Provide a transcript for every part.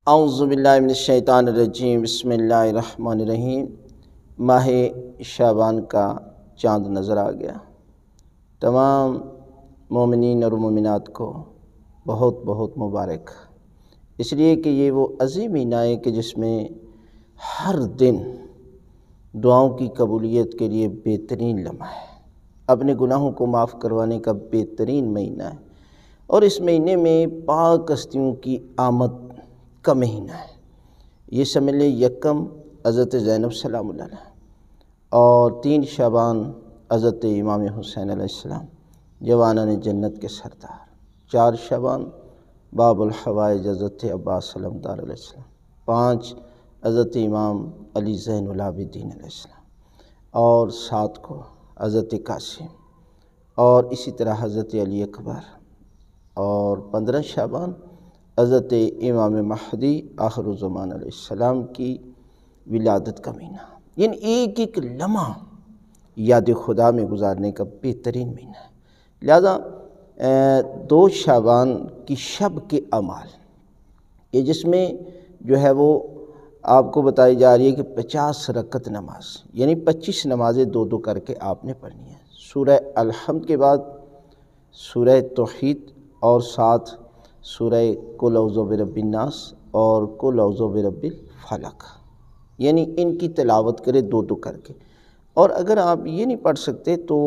اعوذ باللہ من الشیطان الرجیم، بسم اللہ الرحمن الرحیم۔ ماہ شعبان کا چاند نظر آ گیا۔ تمام مومنین اور مومنات کو بہت بہت مبارک، اس لیے کہ یہ وہ عظیم مہینہ ہے کہ جس میں ہر دن دعاؤں کی قبولیت کے لیے بہترین لمحہ ہے، اپنے گناہوں کو معاف کروانے کا بہترین مہینہ ہے، اور اس مہینے میں پاک ہستیوں کی آمد کا مہینہ ہے۔ یہ سمجھ لیں یکم حضرت زینب سلام اللہ علیہ، اور 3 شعبان حضرت امام حسین علیہ السلام جوانان جنت کے سردار، 4 شعبان باب الحوائج حضرت عباس علمدار علیہ السلام، 5 حضرت امام علی زین العابدین علیہ السلام، اور 7 کو حضرت قاسم، اور اسی طرح حضرت علی اکبر، اور 15 شعبان حضرت امام مہدی آخر الزمان علیہ السلام کی ولادت کا مہینہ۔ یعنی ایک ایک لمحہ یاد خدا میں گزارنے کا بہترین مہینہ ہے۔ لہذا 2 شعبان کی شب کے اعمال، یہ جس میں جو ہے وہ آپ کو بتائی جا رہی ہے کہ 50 رکعت نماز، یعنی 25 نمازیں 2 کر کے آپ نے پڑھنی ہیں۔ سورہ الحمد کے بعد سورہ توحید، اور ساتھ سورہ قل اعوذ برب الناس اور قل اعوذ برب الفلق، یعنی ان کی تلاوت کرے 2 کر کے۔ اور اگر آپ یہ نہیں پڑھ سکتے تو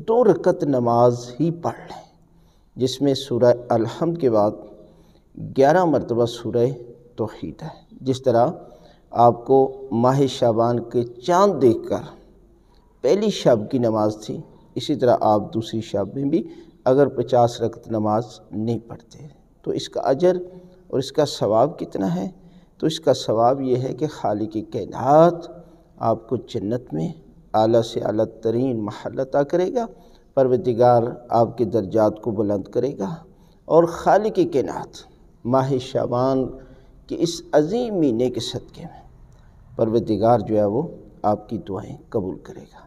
2 رکعت نماز ہی پڑھ لیں، جس میں سورہ الحمد کے بعد 11 مرتبہ سورہ توحید ہے۔ جس طرح آپ کو ماہ شعبان کے چاند دیکھ کر پہلی شب کی نماز تھی، اسی طرح آپ دوسری شب میں بھی اگر 50 رکعت نماز نہیں پڑھتے تو اس کا اجر اور اس کا ثواب کتنا ہے؟ تو اس کا ثواب یہ ہے کہ خالق کائنات آپ کو جنت میں اعلیٰ سے اعلیٰ ترین محل عطا کرے گا، پروردگار آپ کے درجات کو بلند کرے گا، اور خالق کائنات ماہ شعبان کے اس عظیم مہینے کے صدقے میں پروردگار جو ہے وہ آپ کی دعائیں قبول کرے گا۔